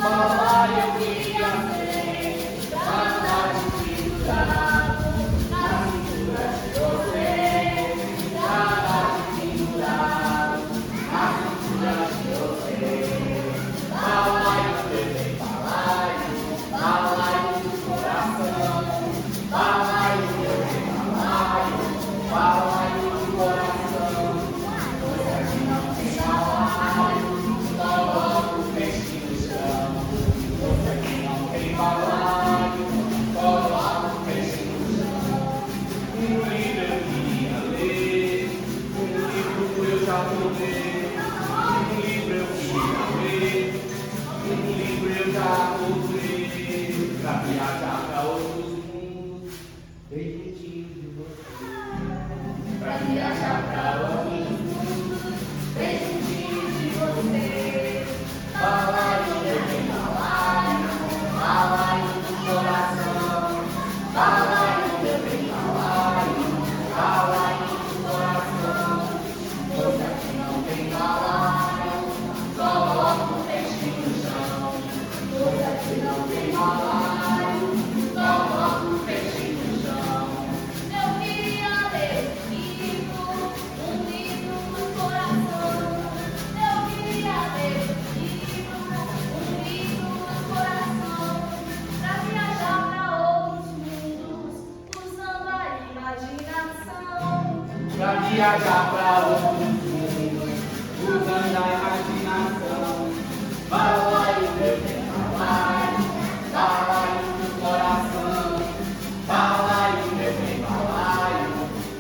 Papai, eu queria ser papai pendurado na cintura de você, papai pendurado na cintura de você. Papai, eu tenho balaio, balaio do coração. Papai, eu tenho balaio, balaio do coração. Você que não tem balaio, coloca o peixe no chão. Você que não tem balaio, coloca o peixe no chão. Um livro eu queria ler, um livro eu já vou ler. Um livro eu queria ler, um livro eu já vou ler. Pra viajar pra outros mundos, bem pertinho de você. Pra viajar pra outros mundos, bem pertinho de você. Balaio, eu tenho balaio, balaio do coração. Balaio, eu tenho balaio, balaio do coração. Você que não tem balaio, coloca o peixe no chão. Você que não tem balaio, coloca o peixe no chão. Eu queria ler um livro do coração. Eu queria ler um livro do coração. Pra viajar pra outros mundos, usando a imaginação. Pra viajar pra outros mundos, usando a imaginação. Balaio, eu tenho balaio, balaio do coração. Balaio, eu tenho balaio,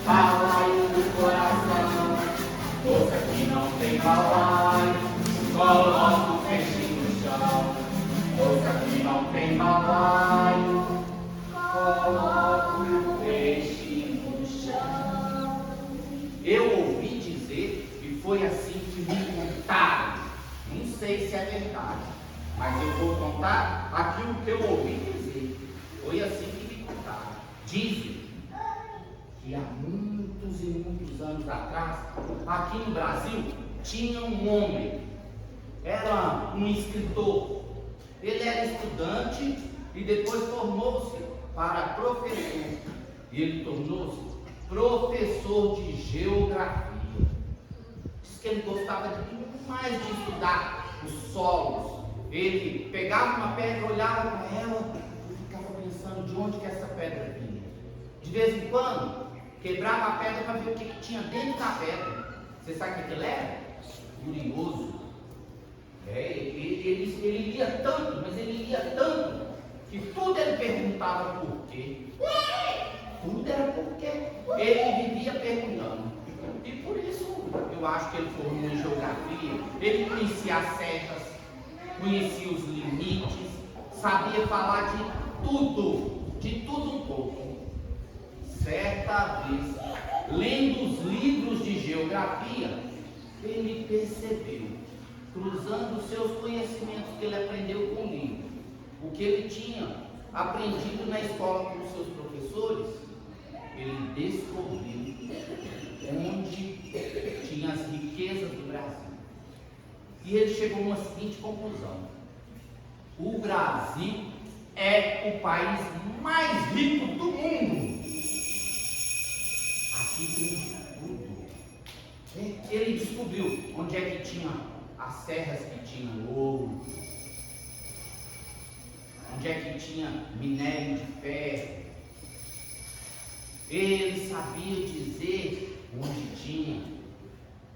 balaio do coração. Você que não tem balaio, coloca o peixe no chão. Você que não tem balaio, coloca o peixe no chão. Eu ouvi dizer que foi assim que me contaram. Não sei se é verdade, mas eu vou contar aquilo que eu ouvi dizer. Foi assim que me contaram. Dizem que há muitos e muitos anos atrás, aqui no Brasil, tinha um homem. Era um escritor. Ele era estudante e depois formou-se para professor. E ele tornou-se professor de geografia. Diz que ele gostava demais de estudar os solos. Ele pegava uma pedra, olhava para ela e ficava pensando de onde que essa pedra vinha. De vez em quando, quebrava a pedra para ver o que tinha dentro da pedra. Você sabe o que ele era? Curioso. Ele lia tanto, mas ele lia tanto, que tudo ele perguntava por quê. Tudo era por quê. Ele vivia perguntando. E por isso eu acho que ele formou em geografia. Ele conhecia as setas, conhecia os limites, sabia falar de tudo um pouco. Certa vez, lendo os livros de geografia, ele percebeu, cruzando os seus conhecimentos que ele aprendeu com o livro, o que ele tinha aprendido na escola com os seus professores, ele descobriu onde tinha as riquezas do Brasil. E ele chegou a uma seguinte conclusão: o Brasil é o país mais rico do mundo. Aqui tem tudo. Ele descobriu onde é que tinha as serras que tinham ouro, onde é que tinha minério de ferro. Ele sabia dizer onde tinha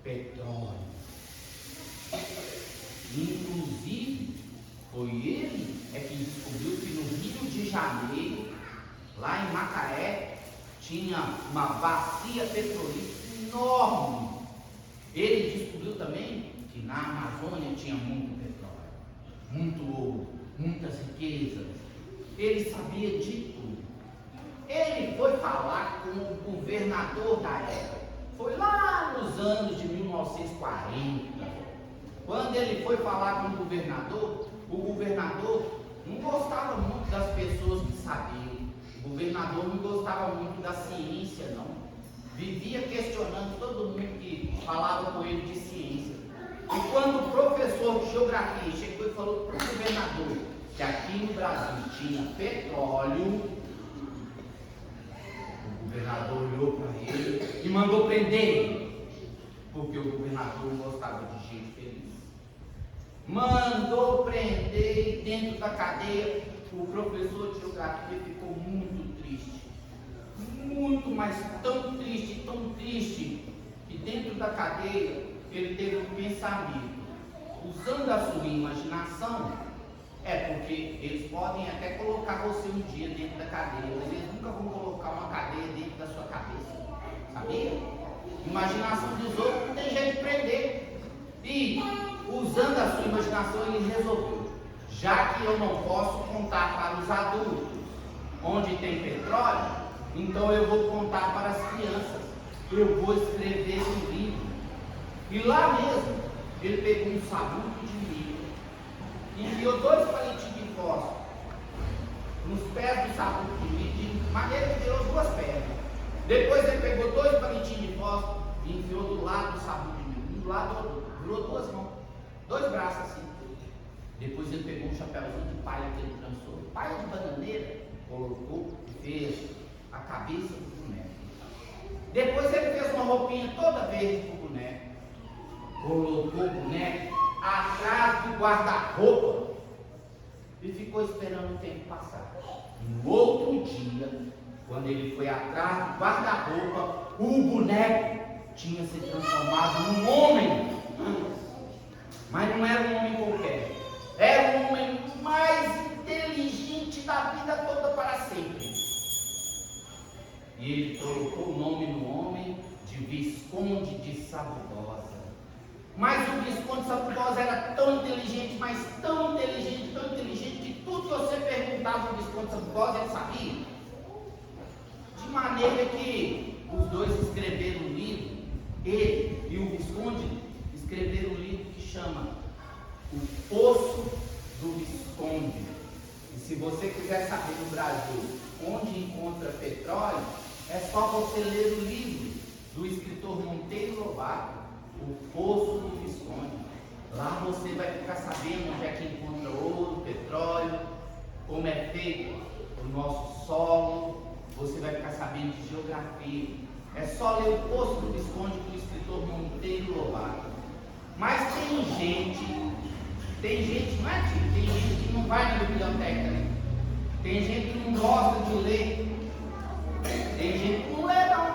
petróleo. Inclusive, foi ele que descobriu que no Rio de Janeiro, lá em Macaé, tinha uma bacia petrolífera enorme. Ele descobriu também que na Amazônia tinha muito petróleo, muito ouro, muitas riquezas. Ele sabia de tudo. Ele foi falar com o governador da época. Foi lá nos anos de 1940. Quando ele foi falar com o governador não gostava muito das pessoas que sabiam. O governador não gostava muito da ciência, não. Vivia questionando todo mundo que falava com ele de ciência. E quando o professor de geografia chegou e falou para o governador que aqui no Brasil tinha petróleo, o governador olhou para ele e mandou prender ele, porque o governador não gostava de gente feliz. Mandou prender dentro da cadeia. O professor de geografia ficou muito triste, muito, mas tão triste, que dentro da cadeia ele teve um pensamento, usando a sua imaginação. Porque eles podem até colocar você um dia dentro da cadeia, mas eles nunca vão colocar uma cadeia dentro da sua cabeça, sabia? Imaginação dos outros não tem jeito de prender. E usando a sua imaginação ele resolveu: já que eu não posso contar para os adultos onde tem petróleo, então eu vou contar para as crianças. Eu vou escrever um livro. E lá mesmo, ele pegou um sabugo de milho, enfiou 2 palitinhos de fósforo nos pés do sabugo de milho, de maneira que virou 2 pernas. Depois ele pegou 2 palitinhos de fósforo e enfiou do lado do sabugo de milho, do lado do outro, virou 2 mãos, 2 braços assim. Depois ele pegou um chapéuzinho de palha que ele trançou, palha de bananeira, colocou e fez a cabeça do boneco. Depois ele fez uma roupinha toda verde para o boneco, colocou o boneco atrás do guarda-roupa e ficou esperando o tempo passar. No outro dia, quando ele foi atrás do guarda-roupa, o boneco tinha se transformado num homem. Mas não era um homem qualquer. Era o homem mais inteligente da vida toda para sempre. E ele colocou o nome no homem de Visconde de Sabugosa. Mas o Visconde de Sabugosa era tão inteligente, mas tão inteligente, que tudo que você perguntava ao Visconde de Sabugosa ele sabia. De maneira que os dois escreveram um livro, ele e o Visconde escreveram um livro que chama O Poço do Visconde. E se você quiser saber no Brasil onde encontra petróleo, é só você ler o livro do escritor Monteiro Lobato, O Poço do Visconde. Lá você vai ficar sabendo onde é que encontra ouro, petróleo, como é feito o nosso solo. Você vai ficar sabendo de geografia. É só ler O Poço do Visconde do escritor Monteiro Lobato. Mas tem gente, não é tio? Tem gente que não vai na biblioteca, né? Tem gente que não gosta de ler. Tem gente que não lê, não.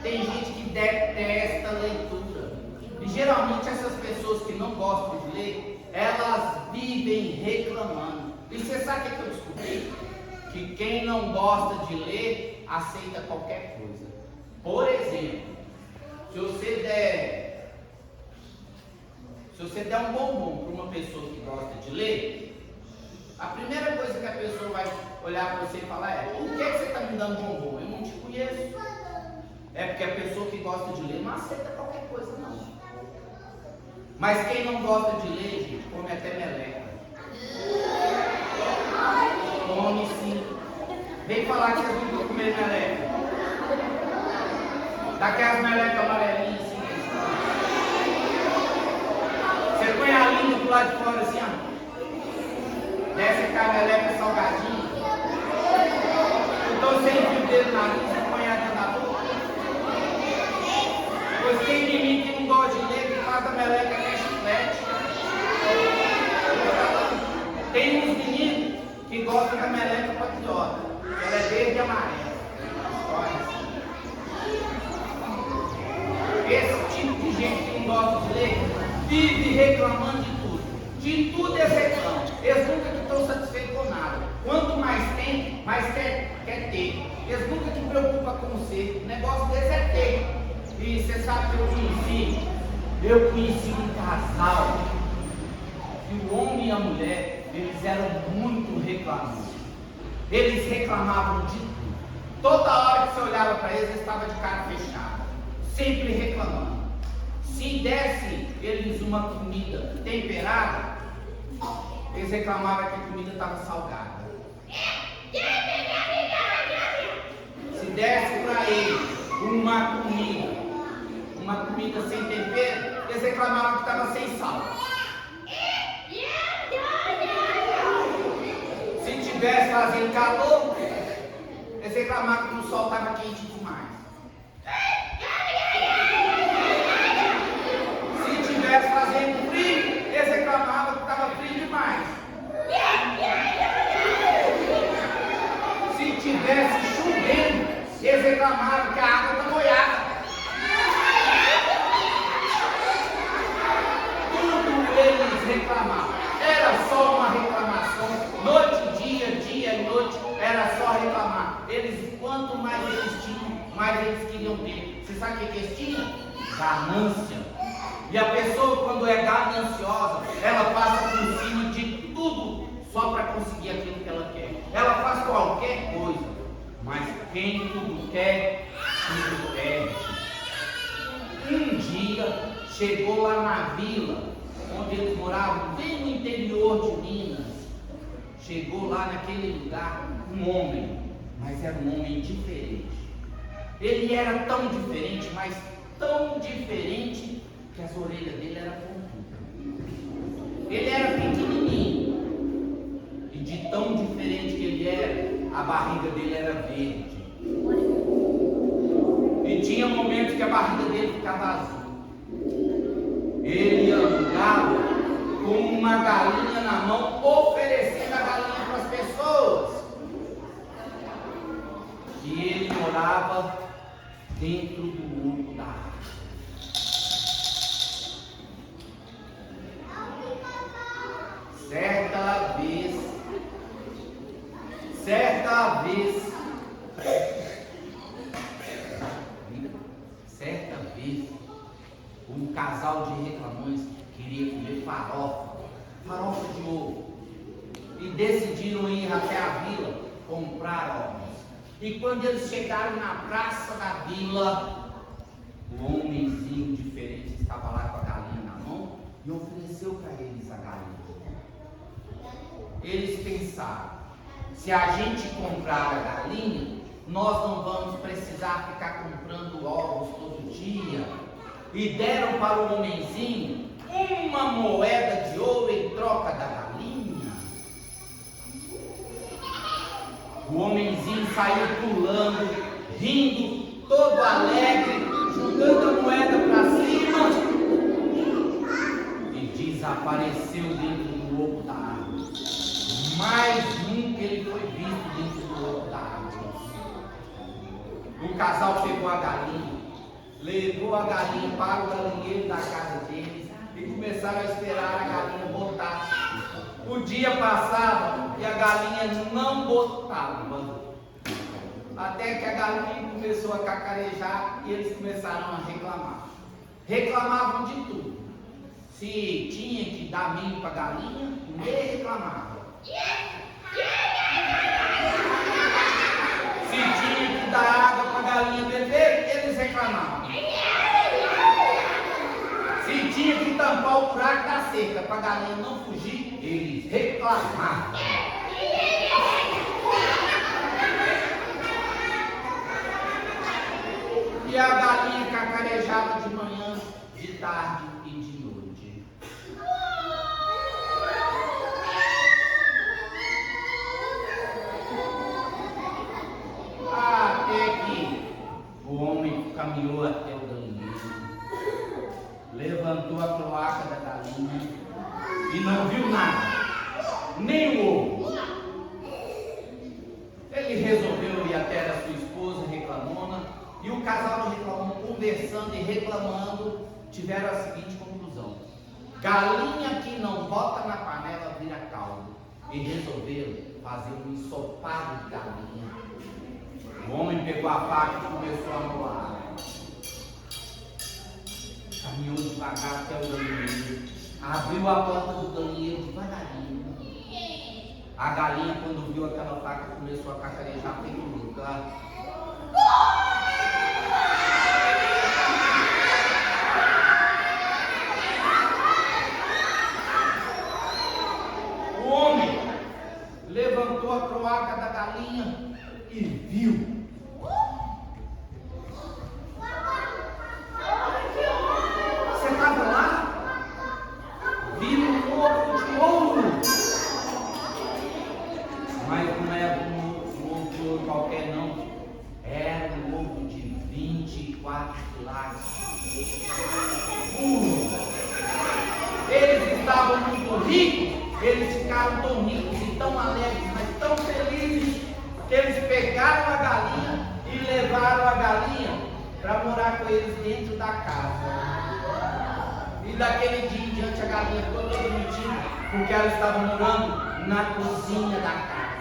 Tem gente que detesta a leitura. E geralmente essas pessoas que não gostam de ler, elas vivem reclamando. E você sabe o que eu descobri? Que quem não gosta de ler, aceita qualquer coisa. Por exemplo, se você der um bombom para uma pessoa que gosta de ler, a primeira coisa que a pessoa vai olhar para você e falar é: por que você está me dando bombom? Eu não te conheço. É porque a pessoa que gosta de ler não aceita qualquer coisa, não. Mas quem não gosta de ler, gente, come até meleca. Come sim. Vem falar que vocês não vão comer meleca. Daquelas melecas amarelinhas assim. Você põe a língua do lado de fora assim, ó. Desce aquela meleca salgadinha. Então você enfia o dedo na língua e põe a dentro da boca. Pois tem menino que não gosta de ler, que faz a meleca até chiclete. Tem uns meninos que gostam da meleca patriota. Ela é verde e amarela. Olha. Esse tipo de gente que não gosta de ler vive reclamando de tudo. De tudo eles reclamam. Eles nunca estão satisfeitos com nada. Quanto mais tem, mais quer ter. Eles nunca se preocupam com você. O negócio deles é ter. E você sabe que eu conheci um casal que o homem e a mulher, eles eram muito reclamantes. Eles reclamavam de tudo. Toda hora que você olhava para eles estavam de cara fechada, sempre reclamando. Se desse eles uma comida temperada, eles reclamavam que a comida estava salgada. Se desse para eles uma comida sem tempero, eles reclamavam que estava sem sal. Se tivesse fazendo calor, eles reclamavam que o sol estava quente demais. Se tivesse fazendo frio, eles reclamavam que estava frio demais. Se tivesse chovendo, eles reclamavam que a água está molhada. Tudo eles reclamavam. Era só uma reclamação. Noite, dia e noite, era só reclamar. Eles, quanto mais eles tinham, mais eles queriam ter. Você sabe o que eles tinham? Ganância. E a pessoa, quando é gananciosa, ela passa por cima de tudo só para conseguir aquilo que ela quer. Ela faz qualquer coisa, mas quem tudo quer, tudo perde. Um dia, chegou lá na vila, onde eles moravam, bem no interior de Minas. Chegou lá naquele lugar um homem, mas era um homem diferente. Ele era tão diferente, mas tão diferente, que as orelhas dele eram pontudas. Ele era pequenininho, e de tão diferente que ele era, a barriga dele era verde. E tinha momentos que a barriga dele ficava azul. Ele andava com uma galinha na mão, oferecendo a galinha para as pessoas. E ele morava dentro do oco da árvore. Certa vez, um casal de reclamões queria comer farofa de ovo, e decidiram ir até a vila comprar ovos. E quando eles chegaram na praça da vila, um homenzinho diferente estava lá com a galinha na mão e ofereceu para eles a galinha. Eles pensaram: se a gente comprar a galinha, nós não vamos precisar ficar comprando ovos todo dia. E deram para o homenzinho uma moeda de ouro em troca da galinha. O homenzinho saiu pulando, rindo, todo alegre, jogando a moeda para cima e desapareceu dentro do oco da árvore. Mais um que ele foi visto dentro do oco da árvore. O casal pegou a galinha, levou a galinha para o galinheiro da casa deles e começaram a esperar a galinha botar. O dia passava e a galinha não botava. Até que a galinha começou a cacarejar e eles começaram a reclamar. Reclamavam de tudo. Se tinha que dar milho para a galinha, ninguém reclamava. Se tinha que dar água para a galinha beber, eles reclamavam. Se tinha que tampar o buraco da cerca para a galinha não fugir, eles reclamavam. E a galinha cacarejava de manhã, de tarde e de noite. Até que o homem caminhou até o galinheiro, levantou a cloaca da galinha e não viu nada, nem o ovo. Ele resolveu ir até a sua esposa reclamona, e o casal de reclamão, conversando e reclamando, tiveram a seguinte conclusão: galinha que não bota na panela vira caldo. E resolveram fazer um ensopado de galinha. O homem pegou a faca e começou a molar. Caminhou devagar até o galinheiro, abriu a porta do galinheiro devagarinho. A galinha, quando viu aquela faca, começou a cacarejar pelo lugar. O homem levantou a cloaca da galinha e viu. Você estava lá? Mas não era um ovo de ouro qualquer não. Era um ovo de 24 quilates. Eles estavam muito ricos, eles ficaram tão ricos e tão alegres, mas tão felizes, que eles pegaram a galinha e levaram a galinha para morar com eles dentro da casa. E daquele dia em diante a galinha ficou toda bonitinha, porque ela estava morando na cozinha da casa.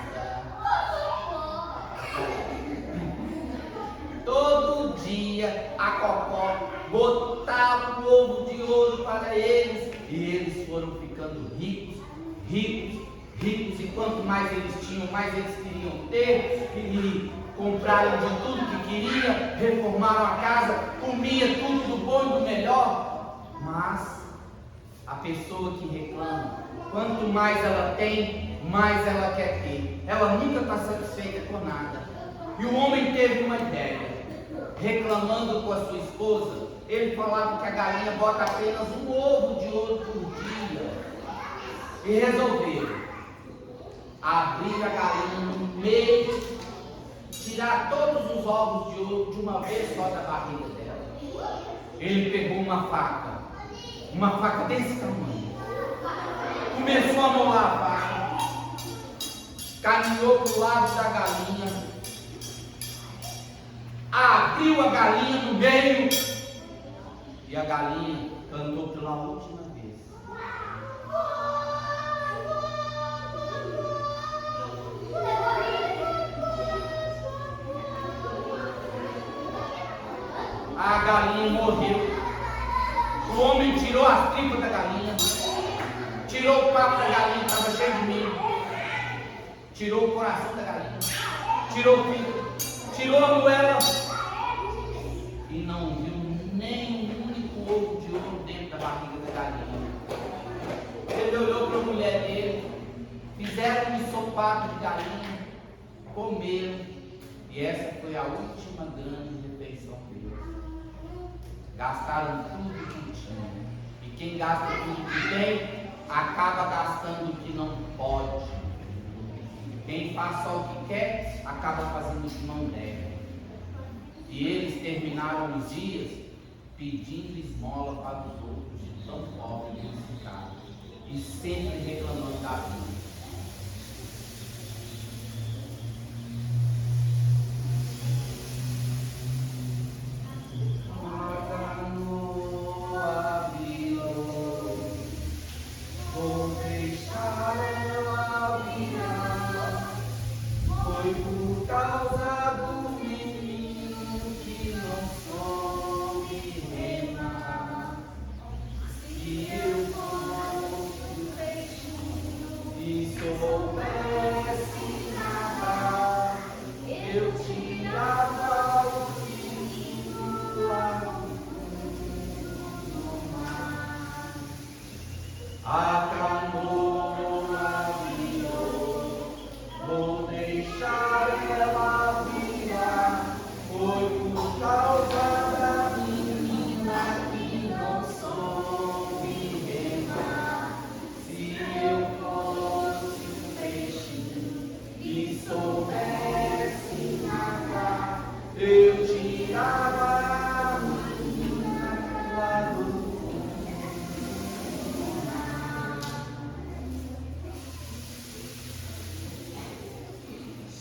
Todo dia a Cocó botava um ovo de ouro para eles e eles foram ficando ricos, ricos, ricos. E quanto mais eles tinham, mais eles queriam ter. E compraram de tudo que queriam, reformaram a casa, comia tudo do bom e do melhor. Mas a pessoa que reclama, quanto mais ela tem, mais ela quer ter. Ela nunca está satisfeita com nada. E o homem teve uma ideia. Reclamando com a sua esposa, ele falava que a galinha bota apenas um ovo de ouro por dia. E resolveram abrir a galinha no meio, tirar todos os ovos de ouro de uma vez só da barriga dela. Ele pegou uma faca desse tamanho, começou a molar a faca, caminhou para o lado da galinha, abriu a galinha no meio e a galinha cantou pela última vez. A galinha morreu. O homem tirou as tripas da galinha, tirou o papo da galinha, estava cheio de milho, tirou o coração da galinha, tirou o fígado, tirou a moela e não viu nem um único ovo de ouro dentro da barriga da galinha. Ele olhou para a mulher dele, fizeram um ensopado de galinha, comeram, e essa foi a última grande refeição deles. Gastaram tudo que tinham, e quem gasta tudo que tem, acaba gastando o que não pode. Quem faz só o que quer, acaba fazendo o que não deve. E eles terminaram os dias pedindo esmola para os outros, de tão pobres que eles ficaram, e sempre reclamando da vida.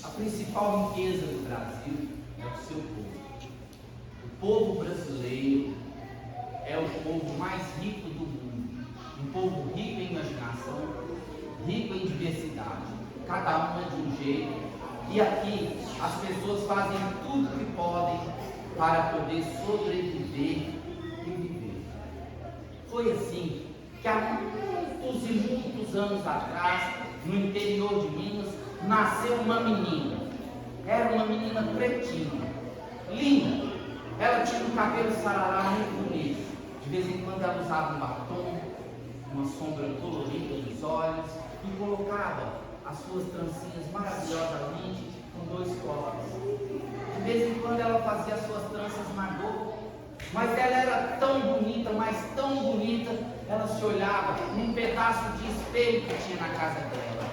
A principal riqueza do Brasil é o seu povo. O povo brasileiro é o povo mais rico do mundo. Um povo rico em imaginação, rico em diversidade. Cada um é de um jeito. E aqui as pessoas fazem tudo que podem para poder sobreviver e viver. Foi assim que há muitos e muitos anos atrás, no interior de Minas, nasceu uma menina. Era uma menina pretinha, linda. Ela tinha um cabelo sarará muito bonito. De vez em quando ela usava um batom, uma sombra colorida nos olhos e colocava as suas trancinhas maravilhosamente com 2 copos. De vez em quando ela fazia as suas tranças na boca, mas ela era tão bonita, mas tão bonita, ela se olhava num pedaço de espelho que tinha na casa dela.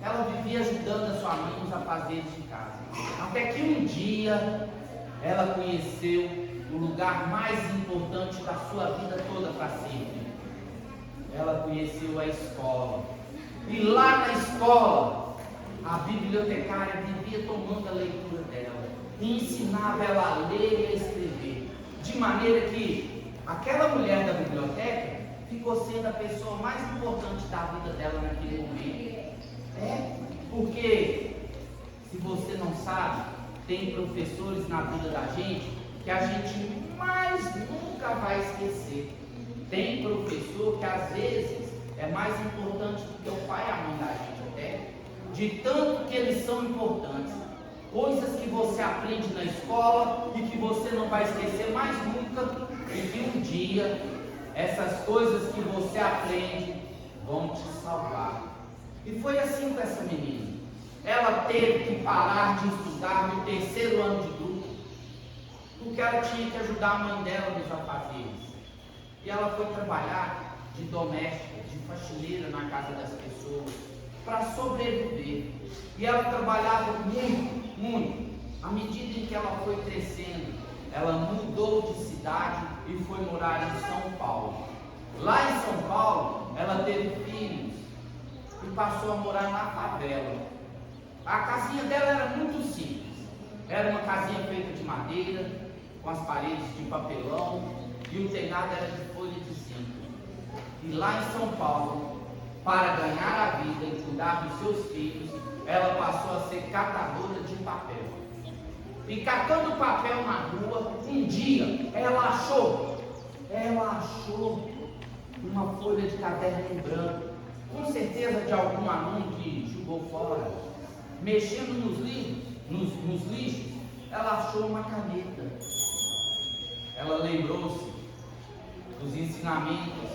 Ela vivia vivia ajudando a sua mãe nos afazeres de casa. Até que um dia ela conheceu o lugar mais importante da sua vida toda para sempre. Ela conheceu a escola. E lá na escola, a bibliotecária vivia tomando a leitura dela e ensinava ela a ler e a escrever, de maneira que aquela mulher da biblioteca ficou sendo a pessoa mais importante da vida dela naquele momento. Porque, se você não sabe, tem professores na vida da gente que a gente mais nunca vai esquecer. Tem professor que às vezes é mais importante do que o pai e a mãe da gente até, de tanto que eles são importantes. Coisas que você aprende na escola e que você não vai esquecer mais nunca, e que um dia essas coisas que você aprende vão te salvar. E foi assim com essa menina. Ela teve que parar de estudar no 3º ano de grupo, porque ela tinha que ajudar a mãe dela nos afazeres. E ela foi trabalhar de doméstica, de faxineira na casa das pessoas, para sobreviver. E ela trabalhava muito, muito. À medida em que ela foi crescendo, ela mudou de cidade e foi morar em São Paulo. Lá em São Paulo, ela teve filhos e passou a morar na favela. A casinha dela era muito simples. Era uma casinha feita de madeira, com as paredes de papelão, e o telhado era de folha de zinco. E lá em São Paulo, para ganhar a vida e cuidar dos seus filhos, ela passou a ser catadora de papel. E catando papel na rua, um dia ela achou uma folha de caderno em branco, com certeza de algum aluno que jogou fora. Mexendo nos lixos, ela achou uma caneta. Ela lembrou-se dos ensinamentos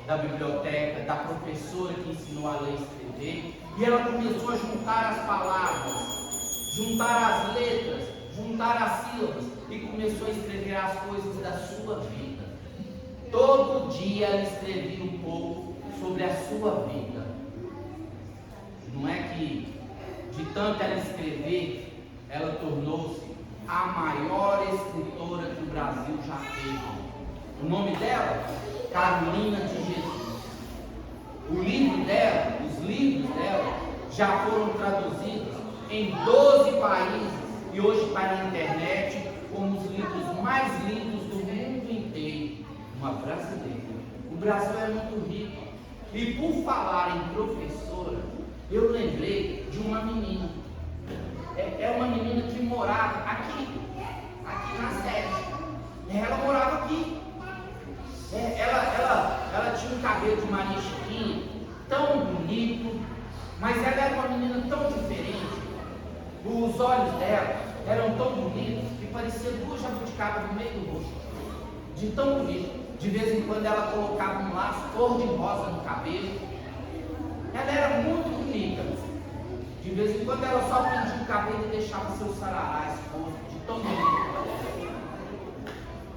da biblioteca, da professora que ensinou a ler e escrever, e ela começou a juntar as palavras, juntar as letras, juntar as sílabas, e começou a escrever as coisas da sua vida. Todo dia ela escrevia um pouco sobre a sua vida. Não é que de tanto ela escrever, ela tornou-se a maior escritora que o Brasil já teve. O nome dela, Carolina de Jesus. O livro dela, os livros dela, já foram traduzidos em 12 países e hoje está na internet como os livros mais lidos do mundo inteiro. Uma brasileira. O Brasil é muito rico. E por falar em professora, eu lembrei de uma menina. É uma menina que morava aqui na sede. Ela morava aqui. Ela tinha um cabelo de Maria Chiquinha, tão bonito, mas ela era uma menina tão diferente. Os olhos dela eram tão bonitos que pareciam 2 jabuticabas no meio do rosto. De tão bonito. De vez em quando ela colocava um laço cor de rosa no cabelo. Ela era muito bonita. De vez em quando ela só prendia o cabelo e deixava seu sarará exposto, de tão bonito.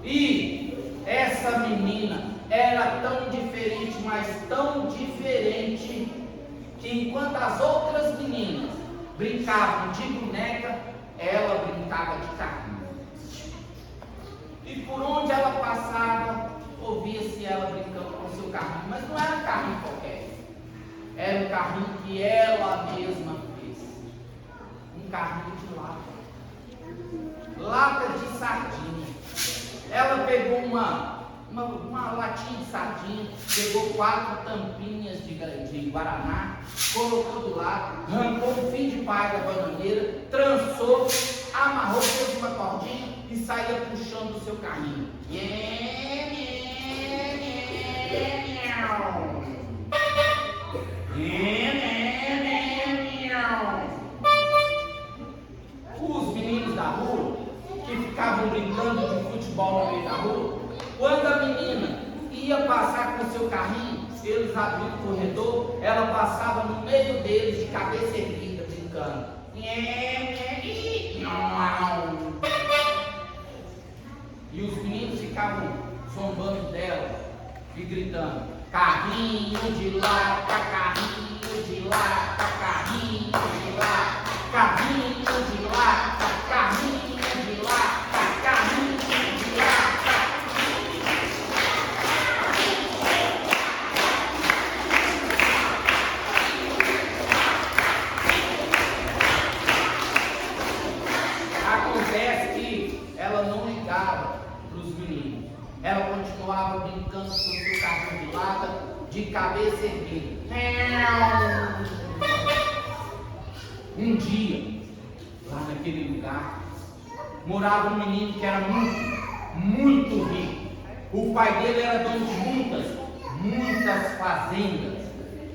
E essa menina era tão diferente, mas tão diferente, que enquanto as outras meninas brincavam de boneca, ela brincava de carrinho. E por onde ela passava, ouvia-se ela brincando com seu carrinho, mas não era um carrinho qualquer. Era um carrinho que ela mesma fez. Um carrinho de lata de sardinha. Ela pegou uma latinha de sardinha, pegou 4 tampinhas de guaraná, colocou do lado, arrancou um fio de palha da bananeira, trançou, amarrou, fez uma cordinha e saía puxando o seu carrinho. Os meninos da rua, que ficavam brincando de futebol no meio da rua, quando a menina ia passar com o seu carrinho, eles abriam o corredor, ela passava no meio deles de cabeça erguida, brincando. E os meninos ficavam zombando dela e gritando: carrinho de lata, carrinho de lata, carrinho de lata. chegando com o seu carrinho de lata, de cabeça erguida. Um dia, lá naquele lugar, morava um menino que era muito rico. O pai dele era dono de muitas fazendas.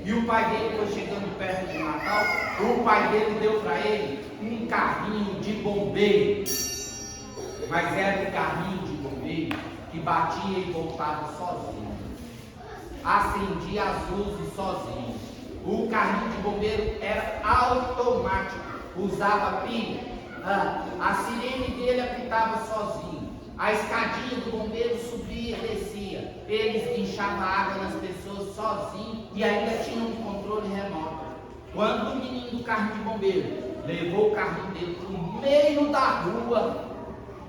E o pai dele foi chegando perto do Natal, o pai dele deu para ele um carrinho de bombeiro. Mas era um carrinho de bombeiro que batia e voltava sozinho. Acendia as luzes sozinho. O carrinho de bombeiro era automático, usava pilha. A sirene dele apitava sozinho. A escadinha do bombeiro subia e descia. Eles guinchavam água nas pessoas sozinhos e ainda tinham um controle remoto. Quando o menino do carrinho de bombeiro levou o carrinho dele para o meio da rua,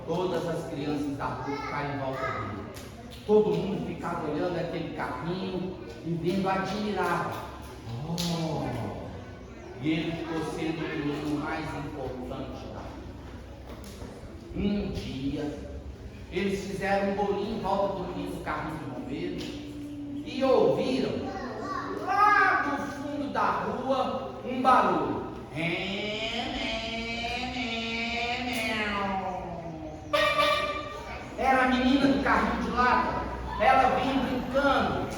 todas as crianças da rua ficaram em volta dele. Todo mundo ficava olhando aquele carrinho e vendo admirado. E ele ficou sendo o menino mais importante da rua. Um dia, eles fizeram um bolinho em volta do menino do carrinho de bombeiro e ouviram, lá do fundo da rua, um barulho. Era a menina do carrinho de lata. Ela vinha brincando.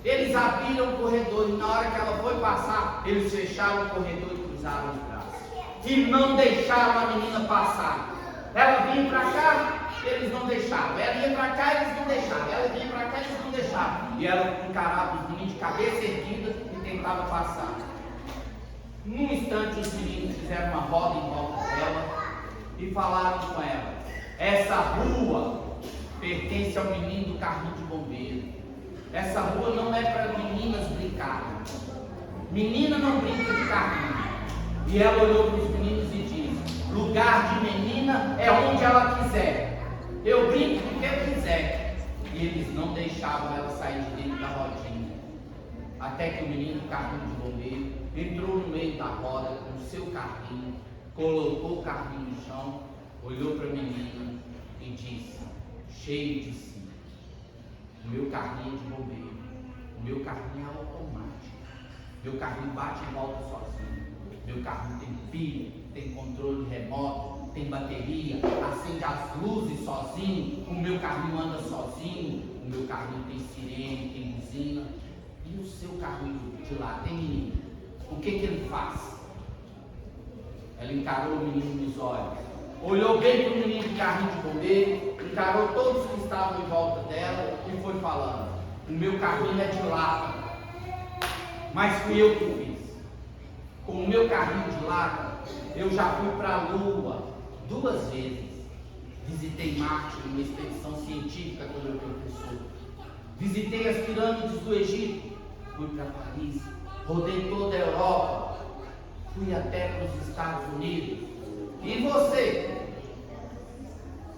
Eles abriram o corredor e na hora que ela foi passar, eles fecharam o corredor e cruzaram os braços. E não deixaram a menina passar. Ela vinha para cá, eles não deixavam. Ela ia para cá, eles não deixavam. Ela vinha para cá, eles não deixavam. E ela encarava os meninos de cabeça erguida e tentava passar. Num instante, os meninos fizeram uma roda em volta dela e falaram com ela: essa rua pertence ao menino do carrinho de bombeiro. Essa rua não é para meninas brincarem. Menina não brinca de carrinho. E ela olhou para os meninos e disse: lugar de menina é onde ela quiser. Eu brinco do que eu quiser. E eles não deixavam ela sair de dentro da rodinha. Até que o menino do carrinho de bombeiro entrou no meio da roda com o seu carrinho, colocou o carrinho no chão, olhou para a menina e disse, cheio de si: o meu carrinho de bombeiro, o meu carrinho é automático, meu carrinho bate e volta sozinho, meu carrinho tem pilha, tem controle remoto, tem bateria, acende as luzes sozinho, o meu carrinho anda sozinho, o meu carrinho tem sirene, tem buzina. E o seu carrinho de lá, tem menino? O que ele faz? Ela encarou o menino nos olhos, olhou bem para o menino do carrinho de bombeiro, encarou todos que estavam em volta dela e foi falando: o meu carrinho é de lata, mas fui eu que fiz. Com o meu carrinho de lata, eu já fui para a Lua 2 vezes. Visitei Marte numa expedição científica com o meu professor. Visitei as pirâmides do Egito. Fui para Paris. Rodei toda a Europa. Fui até para os Estados Unidos. E você?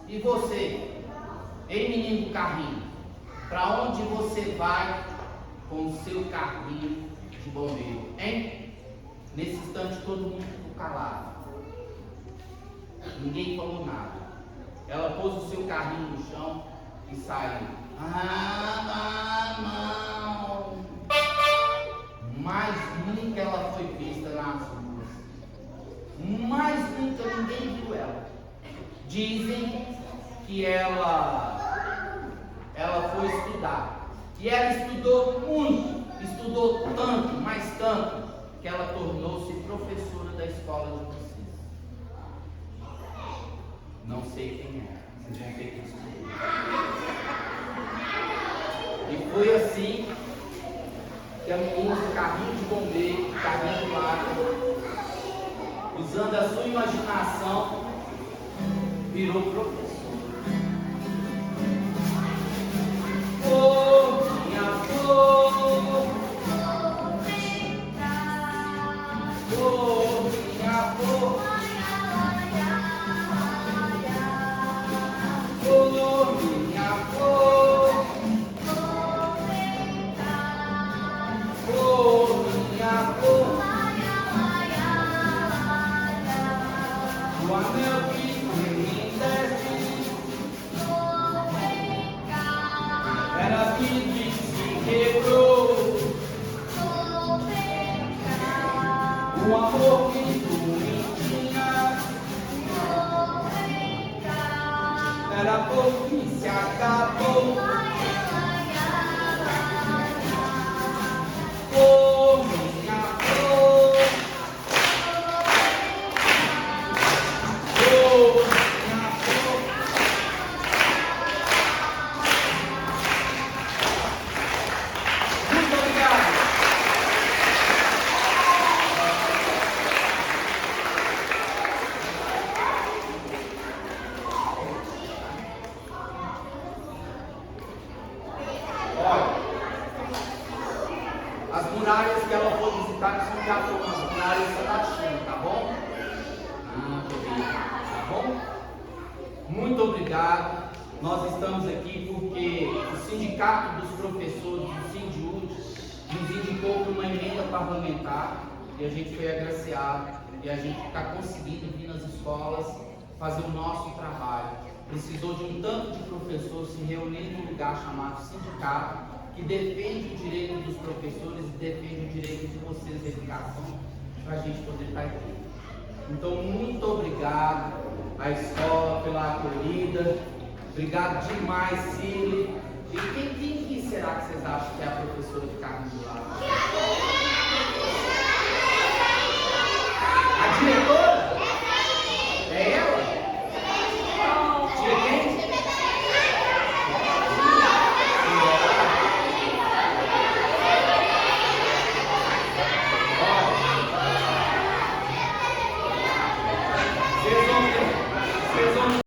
E você? Ei, menino do carrinho, para onde você vai com o seu carrinho de bombeiro? Hein? Nesse instante todo mundo ficou calado. Ninguém falou nada. Ela pôs o seu carrinho no chão e saiu. Não. Mas nunca ela foi vista nas ruas. Mas nunca ninguém viu ela. Dizem que ela foi estudar. E ela estudou muito, estudou tanto, mais tanto, que ela tornou-se professora da escola de vocês. Não sei quem é, vocês vão ter que descobrir. E foi assim que a menina do carrinho de bombeiro, carrinho de lata, usando a sua imaginação, virou professor. Oh, minha flor, oh, minha flor, oh, minha flor, oh, minha flor, o anel que me deste Um amor que tu me tinha era pouco que se acabou. Oh, minha flor. Oh, minha flor. Muito obrigado. Olha, as muralhas que ela for visitar são de acordo com as muralhas salatinas, tá bom? Tá bom? Muito obrigado. Nós estamos aqui porque o Sindicato dos Professores, o Sindiúd, nos indicou para uma emenda parlamentar e a gente foi agraciado e a gente está conseguindo vir nas escolas fazer o nosso trabalho. Precisou de um tanto de professores se reunir num lugar chamado sindicato, que defende o direito dos professores e defende o direito de vocês da educação, para a gente poder estar aqui. Então, muito obrigado à escola pela acolhida. Obrigado demais, Cília. E quem que será que vocês acham que é a professora de Carmen do Lado?